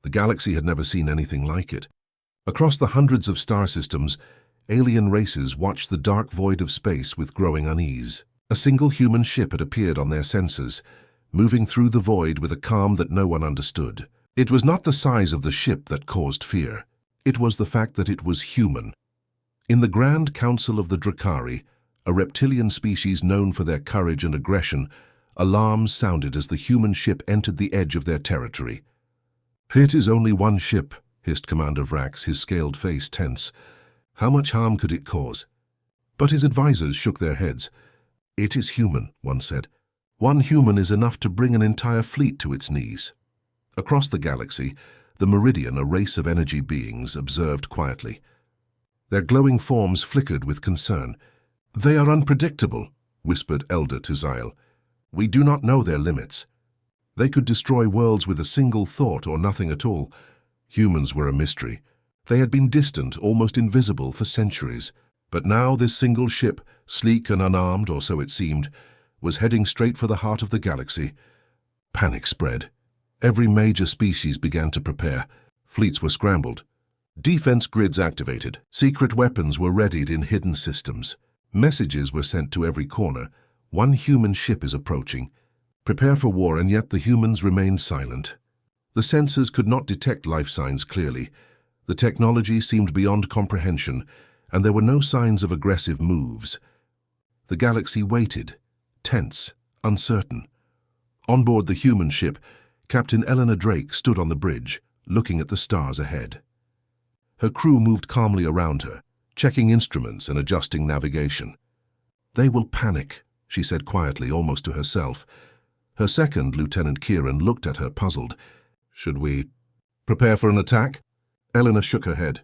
The galaxy had never seen anything like it. Across the hundreds of star systems, alien races watched the dark void of space with growing unease. A single human ship had appeared on their sensors, moving through the void with a calm that no one understood. It was not the size of the ship that caused fear. It was the fact that it was human. In the Grand Council of the Drakari, a reptilian species known for their courage and aggression, alarms sounded as the human ship entered the edge of their territory. "It is only one ship," hissed Commander Vrax, his scaled face tense. How much harm could it cause? But his advisors shook their heads. "It is human," one said. "One human is enough to bring an entire fleet to its knees." Across the galaxy, the Meridian, a race of energy beings, observed quietly. Their glowing forms flickered with concern. "They are unpredictable," whispered Elder to Xyle. "We do not know their limits. They could destroy worlds with a single thought or nothing at all. Humans were a mystery. They had been distant, almost invisible, for centuries. But now this single ship, sleek and unarmed, or so it seemed, was heading straight for the heart of the galaxy. Panic spread. Every major species began to prepare. Fleets were scrambled. Defense grids activated. Secret weapons were readied in hidden systems. Messages were sent to every corner. "One human ship is approaching. Prepare for war," and yet the humans remained silent. The sensors could not detect life signs clearly. The technology seemed beyond comprehension, and there were no signs of aggressive moves. The galaxy waited, tense, uncertain. On board the human ship, Captain Eleanor Drake stood on the bridge, looking at the stars ahead. Her crew moved calmly around her, checking instruments and adjusting navigation. "They will panic," she said quietly, almost to herself. Her second, Lieutenant Kieran, looked at her puzzled. "Should we prepare for an attack?" Eleanor shook her head.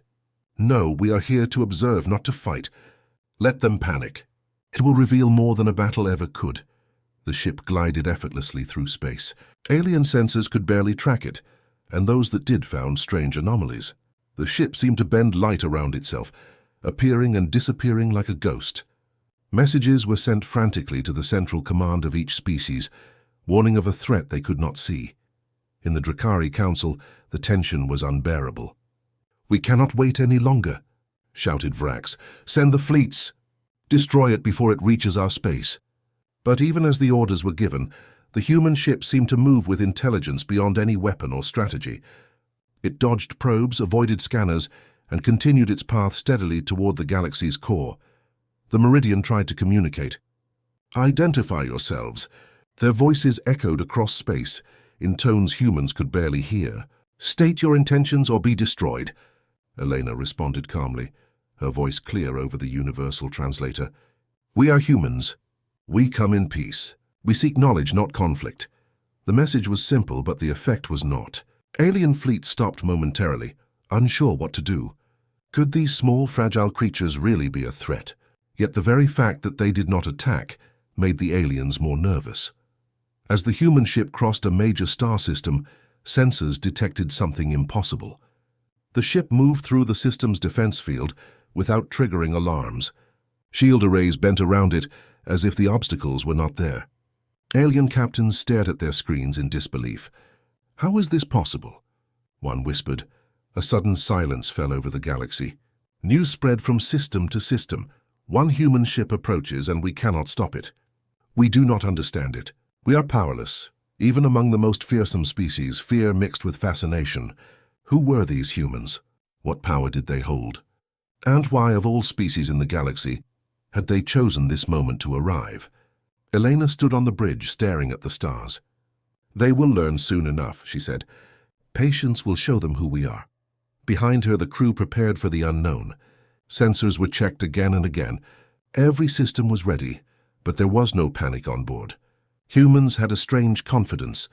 "No, we are here to observe, not to fight. Let them panic. It will reveal more than a battle ever could." The ship glided effortlessly through space. Alien sensors could barely track it, and those that did found strange anomalies. The ship seemed to bend light around itself, appearing and disappearing like a ghost. Messages were sent frantically to the central command of each species, warning of a threat they could not see. In the Drakari Council, the tension was unbearable. "We cannot wait any longer," shouted Vrax. "Send the fleets! Destroy it before it reaches our space." But even as the orders were given, the human ship seemed to move with intelligence beyond any weapon or strategy. It dodged probes, avoided scanners, and continued its path steadily toward the galaxy's core. The Meridian tried to communicate. "Identify yourselves." Their voices echoed across space, in tones humans could barely hear. "State your intentions or be destroyed," Elena responded calmly, her voice clear over the universal translator. "We are humans. We come in peace. We seek knowledge, not conflict." The message was simple, but the effect was not. Alien fleets stopped momentarily, unsure what to do. Could these small, fragile creatures really be a threat? Yet the very fact that they did not attack made the aliens more nervous. As the human ship crossed a major star system, sensors detected something impossible. The ship moved through the system's defense field without triggering alarms. Shield arrays bent around it as if the obstacles were not there. Alien captains stared at their screens in disbelief. "How is this possible?" one whispered. A sudden silence fell over the galaxy. News spread from system to system. "One human ship approaches and we cannot stop it. We do not understand it. We are powerless." Even among the most fearsome species, fear mixed with fascination. Who were these humans? What power did they hold? And why, of all species in the galaxy, had they chosen this moment to arrive? Elena stood on the bridge, staring at the stars. "They will learn soon enough," she said. "Patience will show them who we are." Behind her, the crew prepared for the unknown. Sensors were checked again and again. Every system was ready, but there was no panic on board. Humans had a strange confidence,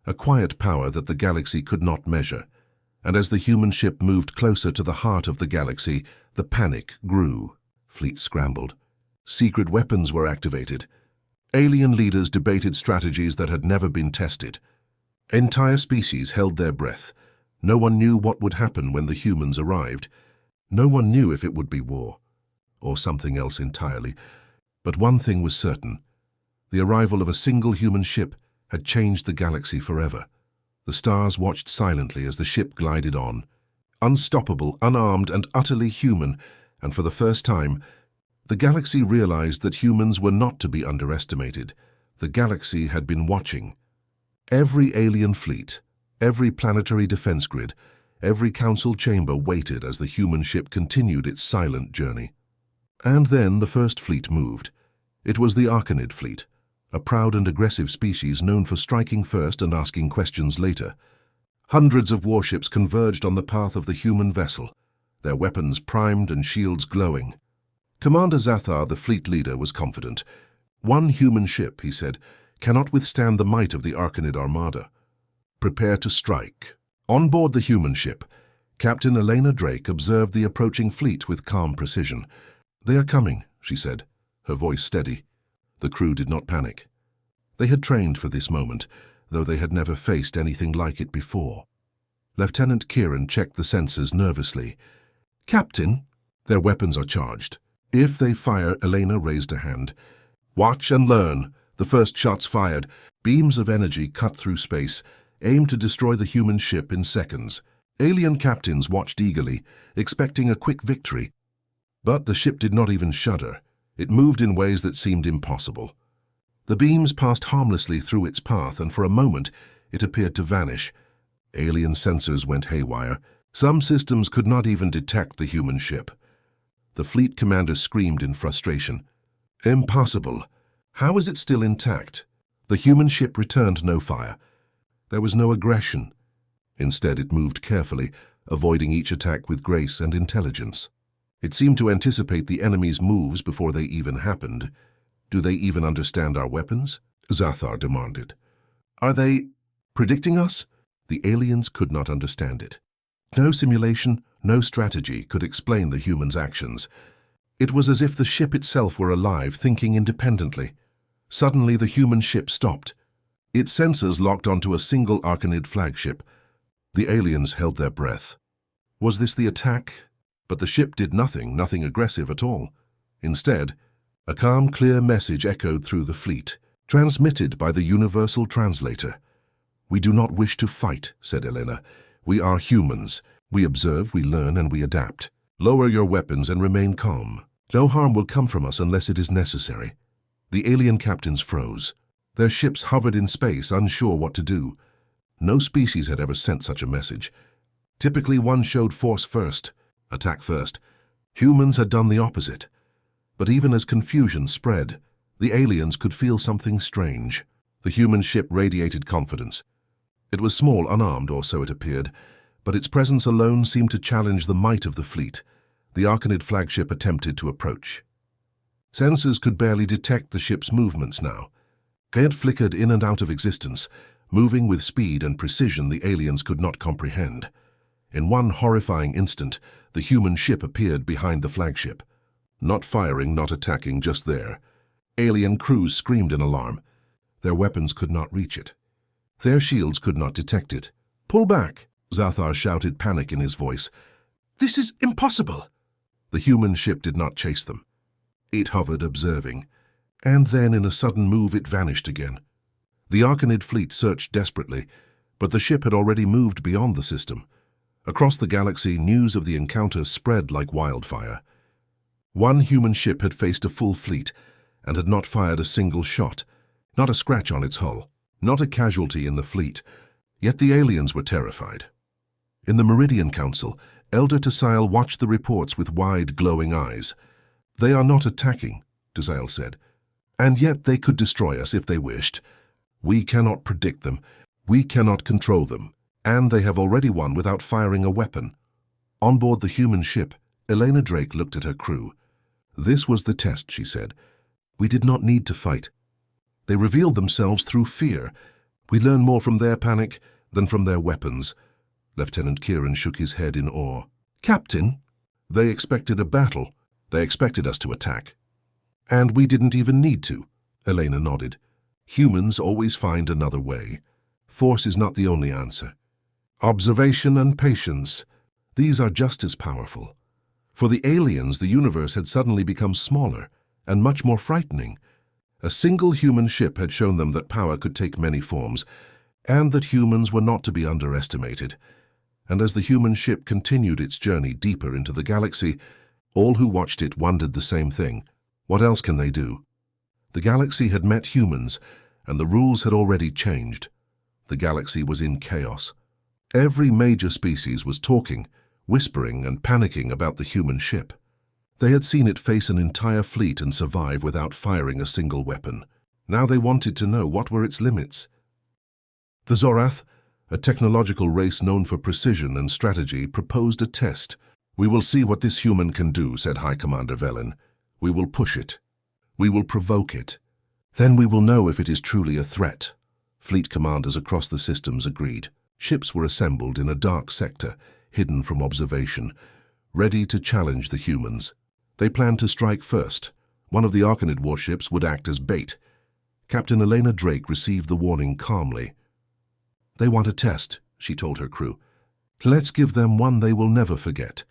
a quiet power that the galaxy could not measure. And as the human ship moved closer to the heart of the galaxy, the panic grew. Fleets scrambled. Secret weapons were activated. Alien leaders debated strategies that had never been tested. Entire species held their breath. No one knew what would happen when the humans arrived. No one knew if it would be war, or something else entirely. But one thing was certain. The arrival of a single human ship had changed the galaxy forever. The stars watched silently as the ship glided on. Unstoppable, unarmed, and utterly human, and for the first time, the galaxy realized that humans were not to be underestimated. The galaxy had been watching. Every alien fleet, every planetary defense grid, every council chamber waited as the human ship continued its silent journey. And then the first fleet moved. It was the Arcanid fleet, a proud and aggressive species known for striking first and asking questions later. Hundreds of warships converged on the path of the human vessel, their weapons primed and shields glowing. Commander Zathar, the fleet leader, was confident. "One human ship," he said, "cannot withstand the might of the Arcanid armada. Prepare to strike." On board the human ship, Captain Elena Drake observed the approaching fleet with calm precision. "They are coming," she said, her voice steady. The crew did not panic. They had trained for this moment, though they had never faced anything like it before. Lieutenant Kieran checked the sensors nervously. "Captain, their weapons are charged. If they fire," Elena raised a hand. "Watch and learn." The first shots fired. Beams of energy cut through space, aimed to destroy the human ship in seconds. Alien captains watched eagerly, expecting a quick victory. But the ship did not even shudder. It moved in ways that seemed impossible. The beams passed harmlessly through its path, and for a moment it appeared to vanish. Alien sensors went haywire. Some systems could not even detect the human ship. The fleet commander screamed in frustration. "Impossible! How is it still intact?" The human ship returned no fire. There was no aggression. Instead, it moved carefully, avoiding each attack with grace and intelligence. It seemed to anticipate the enemy's moves before they even happened. "Do they even understand our weapons?" Zathar demanded. "Are they predicting us?" The aliens could not understand it. No simulation, no strategy could explain the humans' actions. It was as if the ship itself were alive, thinking independently. Suddenly, the human ship stopped. Its sensors locked onto a single Arcanid flagship. The aliens held their breath. Was this the attack? But the ship did nothing aggressive at all. Instead, a calm, clear message echoed through the fleet, transmitted by the universal translator. "We do not wish to fight," said Elena. "We are humans. We observe, we learn, and we adapt. Lower your weapons and remain calm. No harm will come from us unless it is necessary." The alien captains froze. Their ships hovered in space, unsure what to do. No species had ever sent such a message. Typically, one showed force first, attack first. Humans had done the opposite. But even as confusion spread, the aliens could feel something strange. The human ship radiated confidence. It was small, unarmed, or so it appeared, but its presence alone seemed to challenge the might of the fleet. The Arcanid flagship attempted to approach. Sensors could barely detect the ship's movements now. They had flickered in and out of existence, moving with speed and precision the aliens could not comprehend. In one horrifying instant, the human ship appeared behind the flagship. Not firing, not attacking, just there. Alien crews screamed in alarm. Their weapons could not reach it. Their shields could not detect it. "Pull back!" Zathar shouted, panic in his voice. "This is impossible!" The human ship did not chase them. It hovered, observing. And then, in a sudden move, it vanished again. The Arcanid fleet searched desperately, but the ship had already moved beyond the system. Across the galaxy, news of the encounter spread like wildfire. One human ship had faced a full fleet and had not fired a single shot, not a scratch on its hull, not a casualty in the fleet. Yet the aliens were terrified. In the Meridian Council, Elder Tasail watched the reports with wide, glowing eyes. "They are not attacking," Tasail said. "And yet they could destroy us if they wished. We cannot predict them. We cannot control them. And they have already won without firing a weapon." On board the human ship, Elena Drake looked at her crew. "This was the test," she said. "We did not need to fight. They revealed themselves through fear. We learn more from their panic than from their weapons." Lieutenant Kieran shook his head in awe. "Captain, they expected a battle. They expected us to attack. And we didn't even need to." Elena nodded. "Humans always find another way. Force is not the only answer. Observation and patience, these are just as powerful." For the aliens, the universe had suddenly become smaller and much more frightening. A single human ship had shown them that power could take many forms. and that humans were not to be underestimated. And as the human ship continued its journey deeper into the galaxy, all who watched it wondered the same thing. What else can they do? The galaxy had met humans, and the rules had already changed. The galaxy was in chaos. Every major species was talking, whispering and panicking about the human ship. They had seen it face an entire fleet and survive without firing a single weapon. Now they wanted to know what were its limits. The Zorath, a technological race known for precision and strategy, proposed a test. "We will see what this human can do," said High Commander Velen. "We will push it. We will provoke it. Then we will know if it is truly a threat." Fleet commanders across the systems agreed. Ships were assembled in a dark sector, hidden from observation, ready to challenge the humans. They planned to strike first. One of the Arcanid warships would act as bait. Captain Elena Drake received the warning calmly. "They want a test," she told her crew. "Let's give them one they will never forget."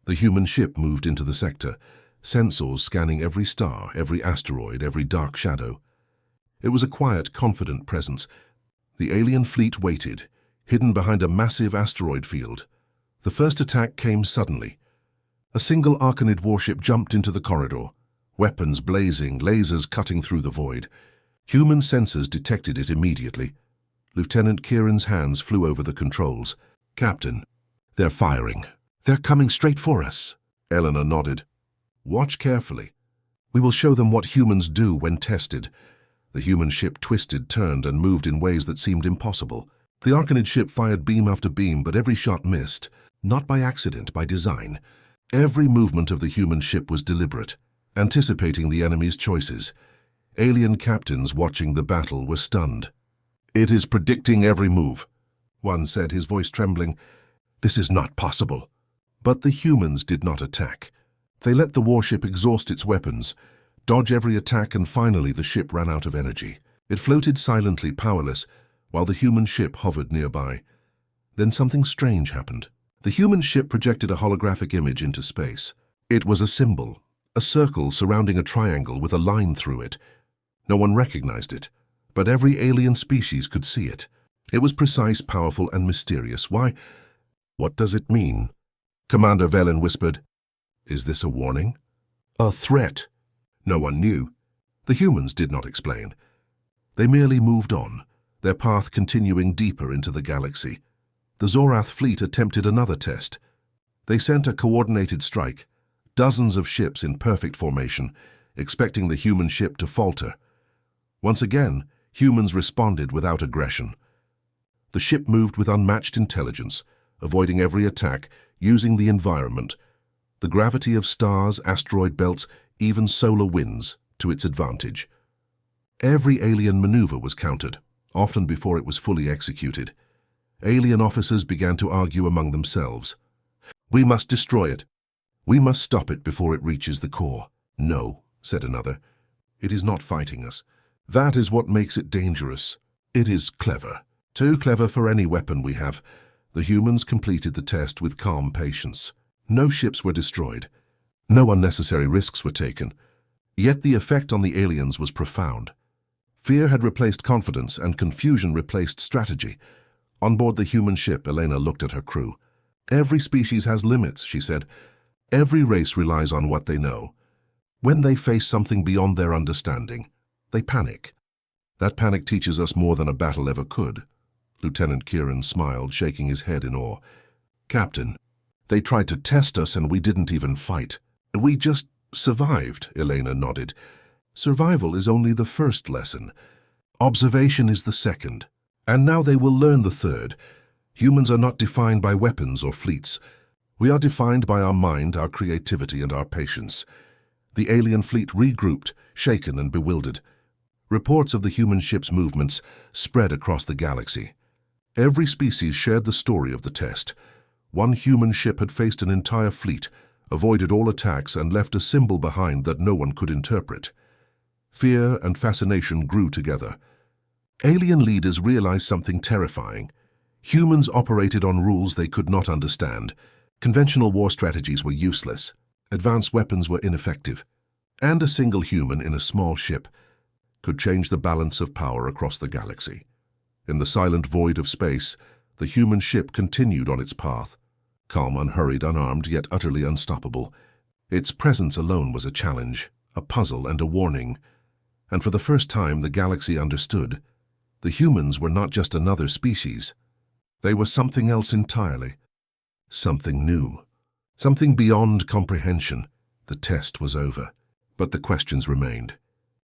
The human ship moved into the sector, sensors scanning every star, every asteroid, every dark shadow. It was a quiet, confident presence. The alien fleet waited, hidden behind a massive asteroid field. The first attack came suddenly. A single Arcanid warship jumped into the corridor, weapons blazing, lasers cutting through the void. Human sensors detected it immediately. Lieutenant Kieran's hands flew over the controls. "Captain, they're firing. They're coming straight for us." Eleanor nodded. "Watch carefully. We will show them what humans do when tested." The human ship twisted, turned, and moved in ways that seemed impossible. The Arcanid ship fired beam after beam, but every shot missed. Not by accident, by design. Every movement of the human ship was deliberate, anticipating the enemy's choices. Alien captains watching the battle were stunned. "It is predicting every move," one said, his voice trembling. "This is not possible." But the humans did not attack. They let the warship exhaust its weapons, dodge every attack, and finally the ship ran out of energy. It floated silently, powerless, while the human ship hovered nearby. Then something strange happened. The human ship projected a holographic image into space. It was a symbol, a circle surrounding a triangle with a line through it. No one recognized it, but every alien species could see it. It was precise, powerful, and mysterious. "Why? What does it mean?" Commander Velen whispered. "Is this a warning? A threat?" No one knew. The humans did not explain. They merely moved on, their path continuing deeper into the galaxy. The Zorath fleet attempted another test. They sent a coordinated strike, dozens of ships in perfect formation, expecting the human ship to falter. Once again, humans responded without aggression. The ship moved with unmatched intelligence, avoiding every attack, using the environment, the gravity of stars, asteroid belts, even solar winds, to its advantage. Every alien maneuver was countered, often before it was fully executed. Alien officers began to argue among themselves. "We must destroy it. We must stop it before it reaches the core." "No," said another. "It is not fighting us. That is what makes it dangerous. It is clever. Too clever for any weapon we have." The humans completed the test with calm patience. No ships were destroyed. No unnecessary risks were taken. Yet the effect on the aliens was profound. Fear had replaced confidence, and confusion replaced strategy. On board the human ship, Elena looked at her crew. "Every species has limits," she said. "Every race relies on what they know. When they face something beyond their understanding, they panic. That panic teaches us more than a battle ever could." Lieutenant Kieran smiled, shaking his head in awe. "Captain, they tried to test us and we didn't even fight. We just survived," Elena nodded. "Survival is only the first lesson. Observation is the second. And now they will learn the third. Humans are not defined by weapons or fleets. We are defined by our mind, our creativity, and our patience." The alien fleet regrouped, shaken and bewildered. Reports of the human ship's movements spread across the galaxy. Every species shared the story of the test. One human ship had faced an entire fleet, avoided all attacks, and left a symbol behind that no one could interpret. Fear and fascination grew together. Alien leaders realized something terrifying. Humans operated on rules they could not understand. Conventional war strategies were useless. Advanced weapons were ineffective. And a single human in a small ship could change the balance of power across the galaxy. In the silent void of space, the human ship continued on its path, calm, unhurried, unarmed, yet utterly unstoppable. Its presence alone was a challenge, a puzzle, and a warning. And for the first time, the galaxy understood. The humans were not just another species. They were something else entirely. Something new. Something beyond comprehension. The test was over. But the questions remained.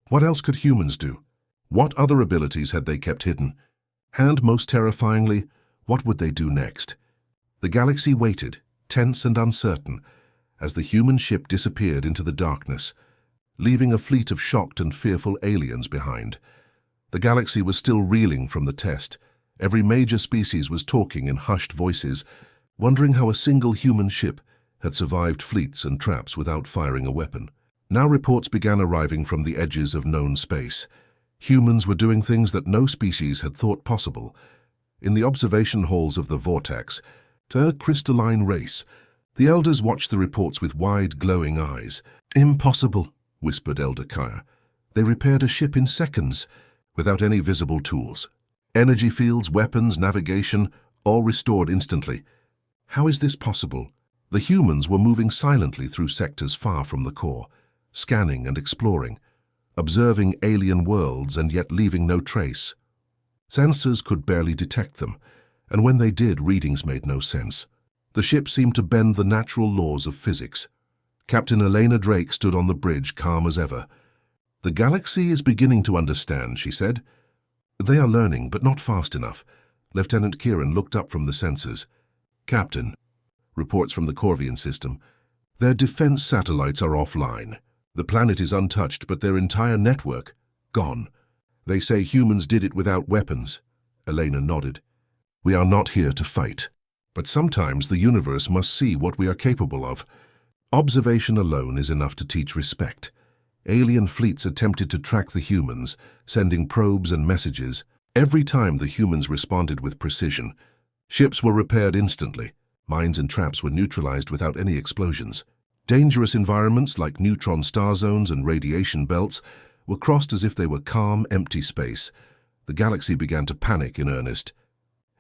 What else could humans do? What other abilities had they kept hidden? And most terrifyingly, what would they do next? The galaxy waited, tense and uncertain, as the human ship disappeared into the darkness, leaving a fleet of shocked and fearful aliens behind. The galaxy was still reeling from the test. Every major species was talking in hushed voices, wondering how a single human ship had survived fleets and traps without firing a weapon. Now reports began arriving from the edges of known space. Humans were doing things that no species had thought possible. In the observation halls of the vortex, to a crystalline race, the elders watched the reports with wide, glowing eyes. "Impossible," whispered Elder Kaya. "They repaired a ship in seconds, without any visible tools. Energy fields, weapons, navigation, all restored instantly. How is this possible?" The humans were moving silently through sectors far from the core, scanning and exploring, observing alien worlds and yet leaving no trace. Sensors could barely detect them, and when they did, readings made no sense. The ship seemed to bend the natural laws of physics. Captain Elena Drake stood on the bridge, calm as ever. "The galaxy is beginning to understand," she said. "They are learning, but not fast enough." Lieutenant Kieran looked up from the sensors. "Captain," reports from the Corvian system, "their defense satellites are offline. The planet is untouched, but their entire network, gone. They say humans did it without weapons." Elena nodded. "We are not here to fight. But sometimes the universe must see what we are capable of. Observation alone is enough to teach respect." Alien fleets attempted to track the humans, sending probes and messages. Every time the humans responded with precision. Ships were repaired instantly. Mines and traps were neutralized without any explosions. Dangerous environments like neutron star zones and radiation belts were crossed as if they were calm, empty space. The galaxy began to panic in earnest.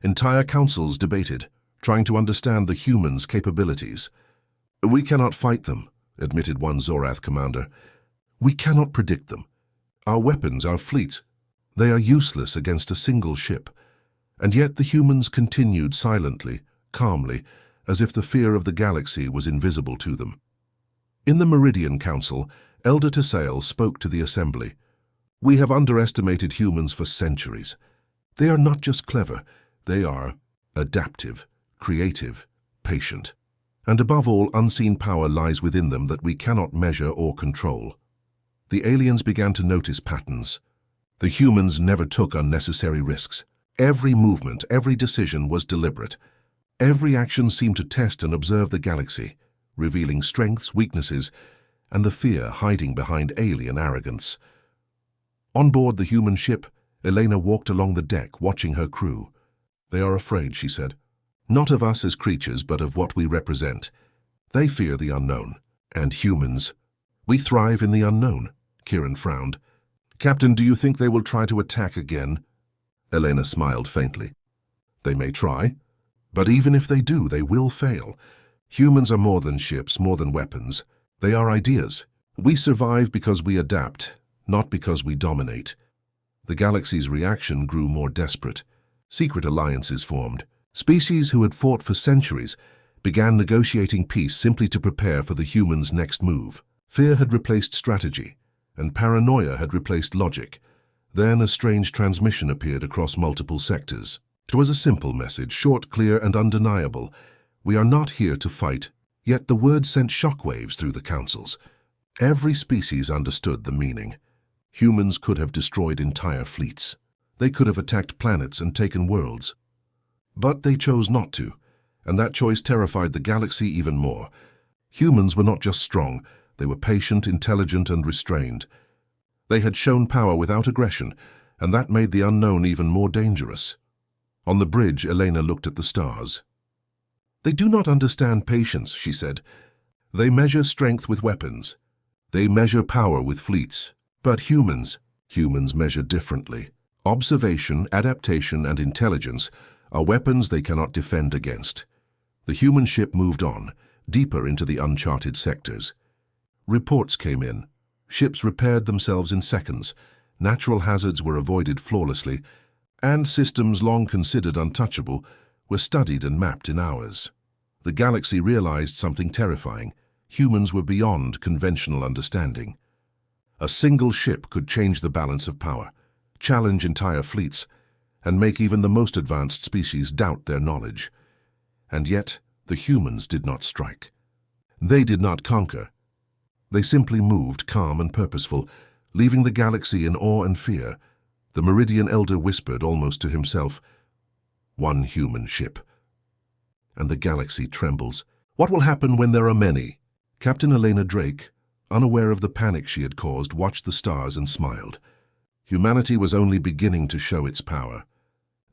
Entire councils debated, trying to understand the humans' capabilities. "We cannot fight them," admitted one Zorath commander. "We cannot predict them. Our weapons, our fleets, they are useless against a single ship." And yet the humans continued silently, calmly, as if the fear of the galaxy was invisible to them. In the Meridian Council, Elder Tesael spoke to the assembly. "We have underestimated humans for centuries. They are not just clever, they are adaptive, creative, patient. And above all, unseen power lies within them that we cannot measure or control." The aliens began to notice patterns. The humans never took unnecessary risks. Every movement, every decision was deliberate. Every action seemed to test and observe the galaxy, revealing strengths, weaknesses, and the fear hiding behind alien arrogance. On board the human ship, Elena walked along the deck, watching her crew. "They are afraid," she said. "Not of us as creatures, but of what we represent. They fear the unknown. And humans, we thrive in the unknown." Kieran frowned. "Captain, do you think they will try to attack again?" Elena smiled faintly. "They may try, but even if they do, they will fail. Humans are more than ships, more than weapons. They are ideas. We survive because we adapt, not because we dominate." The galaxy's reaction grew more desperate. Secret alliances formed. Species who had fought for centuries began negotiating peace simply to prepare for the humans' next move. Fear had replaced strategy, and paranoia had replaced logic. Then a strange transmission appeared across multiple sectors. It was a simple message, short, clear, and undeniable. "We are not here to fight." Yet the words sent shockwaves through the councils. Every species understood the meaning. Humans could have destroyed entire fleets. They could have attacked planets and taken worlds. But they chose not to, and that choice terrified the galaxy even more. Humans were not just strong, they were patient, intelligent, and restrained. They had shown power without aggression, and that made the unknown even more dangerous. On the bridge, Elena looked at the stars. "They do not understand patience," she said. "They measure strength with weapons. They measure power with fleets. But humans measure differently. Observation, adaptation, and intelligence are weapons they cannot defend against. The human ship moved on, deeper into the uncharted sectors. Reports came in. Ships repaired themselves in seconds, natural hazards were avoided flawlessly, and systems long considered untouchable were studied and mapped in hours. The galaxy realized something terrifying. Humans were beyond conventional understanding. A single ship could change the balance of power, challenge entire fleets, and make even the most advanced species doubt their knowledge. And yet, the humans did not strike. They did not conquer. They simply moved, calm and purposeful, leaving the galaxy in awe and fear. The Meridian Elder whispered almost to himself, "One human ship." And the galaxy trembles. What will happen when there are many? Captain Elena Drake, unaware of the panic she had caused, watched the stars and smiled. Humanity was only beginning to show its power.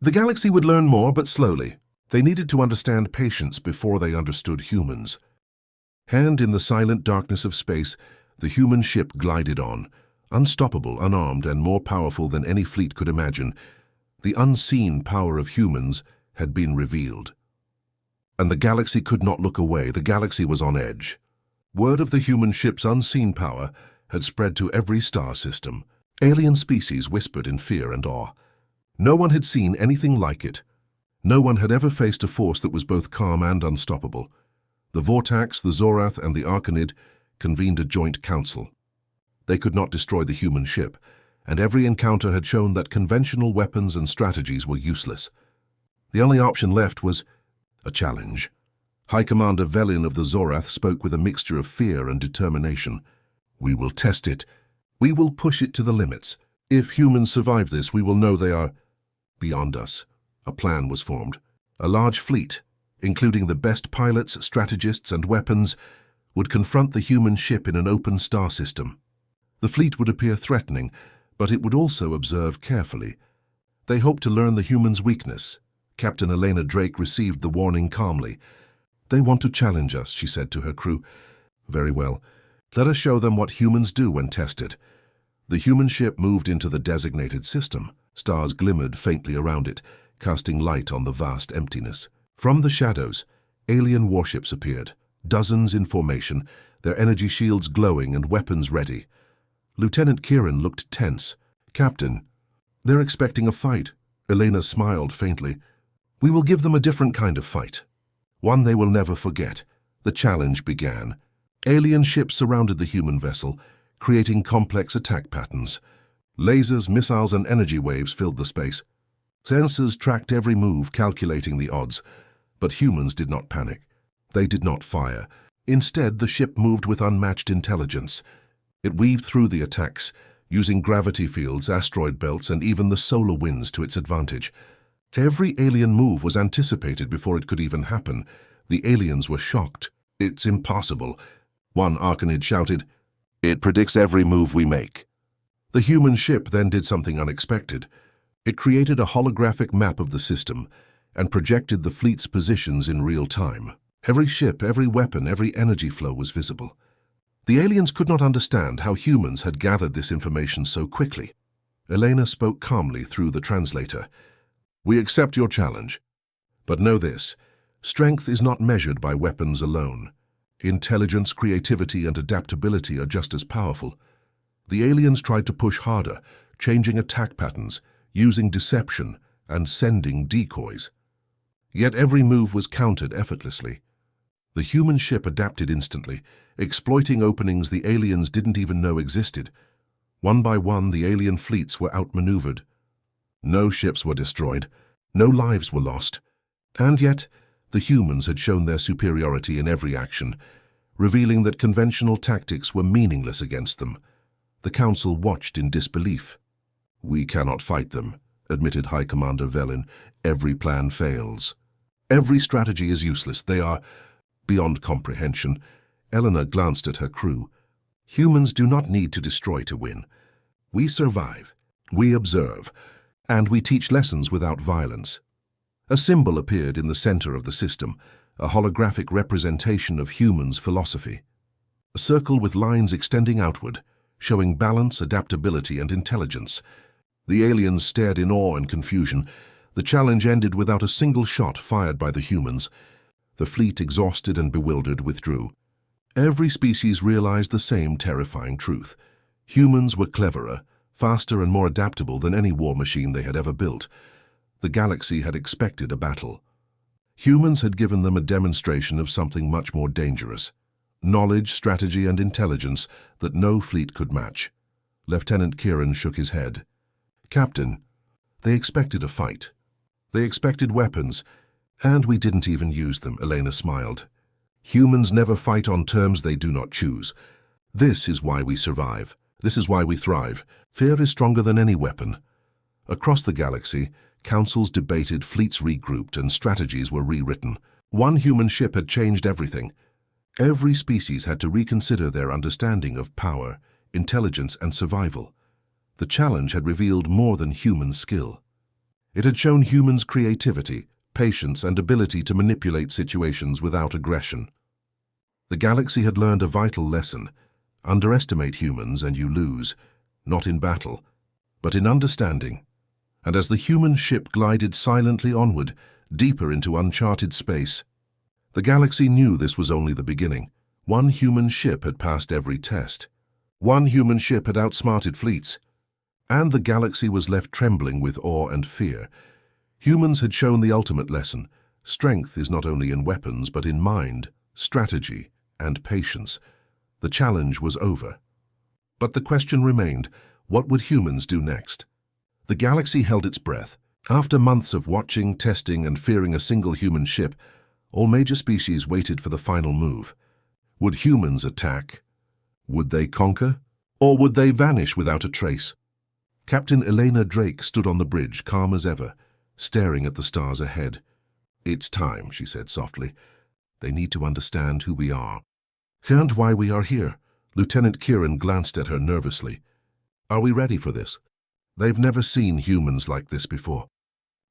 The galaxy would learn more, but slowly. They needed to understand patience before they understood humans. And in the silent darkness of space, the human ship glided on, unstoppable, unarmed, and more powerful than any fleet could imagine. The unseen power of humans had been revealed. And the galaxy could not look away. The galaxy was on edge. Word of the human ship's unseen power had spread to every star system. Alien species whispered in fear and awe. No one had seen anything like it. No one had ever faced a force that was both calm and unstoppable. The Vortax, the Zorath, and the Arcanid convened a joint council. They could not destroy the human ship, and every encounter had shown that conventional weapons and strategies were useless. The only option left was a challenge. High Commander Velin of the Zorath spoke with a mixture of fear and determination. "We will test it. We will push it to the limits. If humans survive this, we will know they are beyond us." A plan was formed. A large fleet, including the best pilots, strategists, and weapons, would confront the human ship in an open star system. The fleet would appear threatening, but it would also observe carefully. They hoped to learn the humans' weakness. Captain Elena Drake received the warning calmly. "They want to challenge us," she said to her crew. "Very well. Let us show them what humans do when tested." The human ship moved into the designated system. Stars glimmered faintly around it, casting light on the vast emptiness. From the shadows, alien warships appeared, dozens in formation, their energy shields glowing and weapons ready. Lieutenant Kieran looked tense. "Captain, they're expecting a fight." Elena smiled faintly. "We will give them a different kind of fight. One they will never forget." The challenge began. Alien ships surrounded the human vessel, creating complex attack patterns. Lasers, missiles, and energy waves filled the space. Sensors tracked every move, calculating the odds. But humans did not panic. They did not fire. Instead, the ship moved with unmatched intelligence. It weaved through the attacks, using gravity fields, asteroid belts, and even the solar winds to its advantage. Every alien move was anticipated before it could even happen. The aliens were shocked. "It's impossible," one Arcanid shouted. "It predicts every move we make." The human ship then did something unexpected. It created a holographic map of the system and projected the fleet's positions in real time. Every ship, every weapon, every energy flow was visible. The aliens could not understand how humans had gathered this information so quickly. Elena spoke calmly through the translator. "We accept your challenge. But know this, strength is not measured by weapons alone. Intelligence, creativity, and adaptability are just as powerful." The aliens tried to push harder, changing attack patterns, using deception, and sending decoys. Yet every move was countered effortlessly. The human ship adapted instantly, exploiting openings the aliens didn't even know existed. One by one, the alien fleets were outmaneuvered. No ships were destroyed, no lives were lost. And yet, the humans had shown their superiority in every action, revealing that conventional tactics were meaningless against them. The Council watched in disbelief. "We cannot fight them," admitted High Commander Velin. "Every plan fails. Every strategy is useless. They are beyond comprehension." Eleanor glanced at her crew. "Humans do not need to destroy to win. We survive, we observe, and we teach lessons without violence." A symbol appeared in the center of the system, a holographic representation of humans' philosophy. A circle with lines extending outward, showing balance, adaptability, and intelligence. The aliens stared in awe and confusion. The challenge ended without a single shot fired by the humans. The fleet, exhausted and bewildered, withdrew. Every species realized the same terrifying truth. Humans were cleverer, faster and more adaptable than any war machine they had ever built. The galaxy had expected a battle. Humans had given them a demonstration of something much more dangerous. Knowledge, strategy and intelligence that no fleet could match. Lieutenant Kieran shook his head. Captain, they expected a fight. They expected weapons, and we didn't even use them, Elena smiled. Humans never fight on terms they do not choose. This is why we survive. This is why we thrive. Fear is stronger than any weapon. Across the galaxy, councils debated, fleets regrouped, and strategies were rewritten. One human ship had changed everything. Every species had to reconsider their understanding of power, intelligence, and survival. The challenge had revealed more than human skill. It had shown humans' creativity, patience, and ability to manipulate situations without aggression. The galaxy had learned a vital lesson. Underestimate humans and you lose, not in battle, but in understanding. And as the human ship glided silently onward, deeper into uncharted space, the galaxy knew this was only the beginning. One human ship had passed every test. One human ship had outsmarted fleets. And the galaxy was left trembling with awe and fear. Humans had shown the ultimate lesson. Strength is not only in weapons, but in mind, strategy, and patience. The challenge was over. But the question remained, what would humans do next? The galaxy held its breath. After months of watching, testing, and fearing a single human ship, all major species waited for the final move. Would humans attack? Would they conquer? Or would they vanish without a trace? Captain Elena Drake stood on the bridge, calm as ever, staring at the stars ahead. It's time, she said softly. They need to understand who we are. And why we are here. Lieutenant Kieran glanced at her nervously. Are we ready for this? They've never seen humans like this before.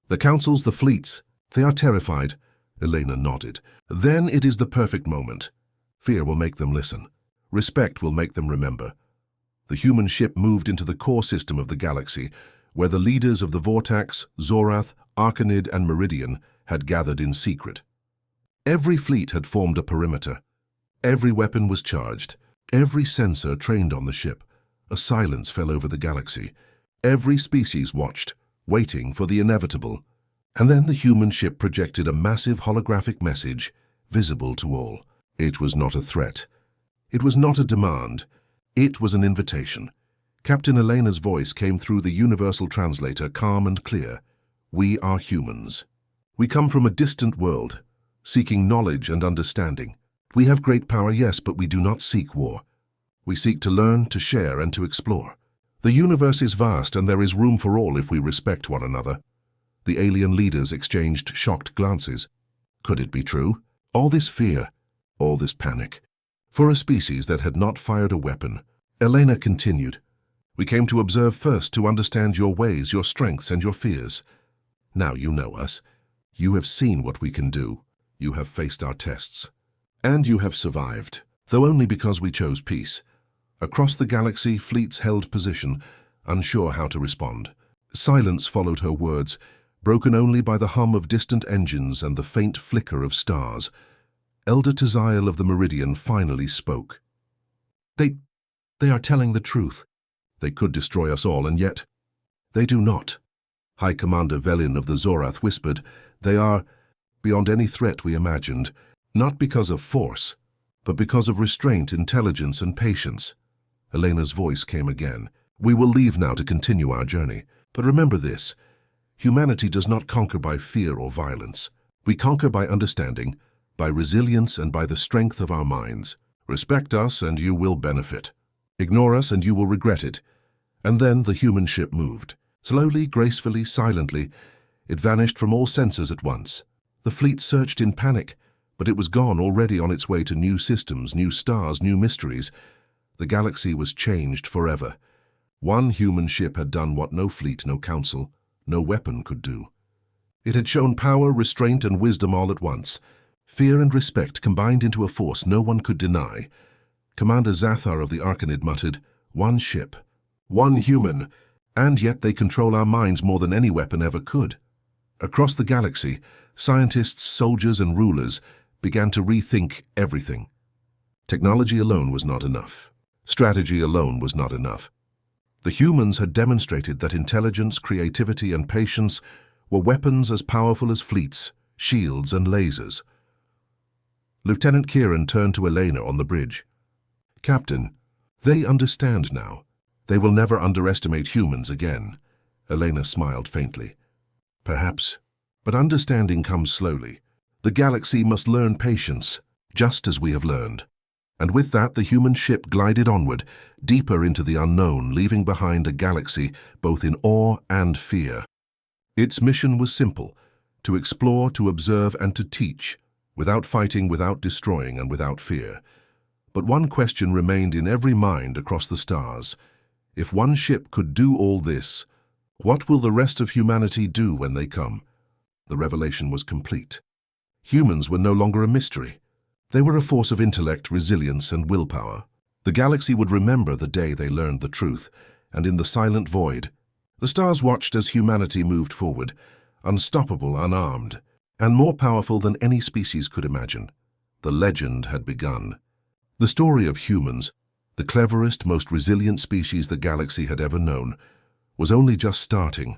The councils, the fleets, they are terrified. Elena nodded. Then it is the perfect moment. Fear will make them listen. Respect will make them remember. The human ship moved into the core system of the galaxy, where the leaders of the Vortax, Zorath, Arcanid, and Meridian had gathered in secret. Every fleet had formed a perimeter. Every weapon was charged. Every sensor trained on the ship. A silence fell over the galaxy. Every species watched, waiting for the inevitable. And then the human ship projected a massive holographic message, visible to all. It was not a threat. It was not a demand. It was an invitation. Captain Elena's voice came through the universal translator, calm and clear. We are humans. We come from a distant world, seeking knowledge and understanding. We have great power, yes, but we do not seek war. We seek to learn, to share, and to explore. The universe is vast, and there is room for all if we respect one another. The alien leaders exchanged shocked glances. Could it be true? All this fear, all this panic. For a species that had not fired a weapon, Elena continued. We came to observe first, to understand your ways, your strengths, and your fears. Now you know us. You have seen what we can do. You have faced our tests. And you have survived, though only because we chose peace. Across the galaxy, fleets held position, unsure how to respond. Silence followed her words, broken only by the hum of distant engines and the faint flicker of stars. Elder Taziel of the Meridian finally spoke. They are telling the truth. They could destroy us all, and yet they do not. High Commander Velin of the Zorath whispered, they are beyond any threat we imagined, not because of force, but because of restraint, intelligence, and patience. Elena's voice came again. We will leave now to continue our journey. But remember this, humanity does not conquer by fear or violence. We conquer by understanding, by resilience, and by the strength of our minds. Respect us and you will benefit. Ignore us and you will regret it. And then the human ship moved. Slowly, gracefully, silently, it vanished from all senses at once. The fleet searched in panic, but it was gone, already on its way to new systems, new stars, new mysteries. The galaxy was changed forever. One human ship had done what no fleet, no council, no weapon could do. It had shown power, restraint, and wisdom all at once. Fear and respect combined into a force no one could deny. Commander Zathar of the Arcanid muttered, one ship, one human, And yet they control our minds more than any weapon ever could. Across the galaxy, scientists, soldiers, and rulers began to rethink everything. Technology alone was not enough. Strategy alone was not enough. The humans had demonstrated that intelligence, creativity, and patience were weapons as powerful as fleets, shields, and lasers. Lieutenant Kieran turned to Elena on the bridge. "Captain, they understand now. They will never underestimate humans again." Elena smiled faintly. "Perhaps, but understanding comes slowly. The galaxy must learn patience, just as we have learned." And with that, the human ship glided onward, deeper into the unknown, leaving behind a galaxy both in awe and fear. Its mission was simple: to explore, to observe, and to teach, without fighting, without destroying, and without fear. But one question remained in every mind across the stars. If one ship could do all this, what will the rest of humanity do when they come? The revelation was complete. Humans were no longer a mystery. They were a force of intellect, resilience, and willpower. The galaxy would remember the day they learned the truth, and in the silent void, the stars watched as humanity moved forward, unstoppable, unarmed, and more powerful than any species could imagine. The legend had begun. The story of humans, the cleverest, most resilient species the galaxy had ever known, was only just starting.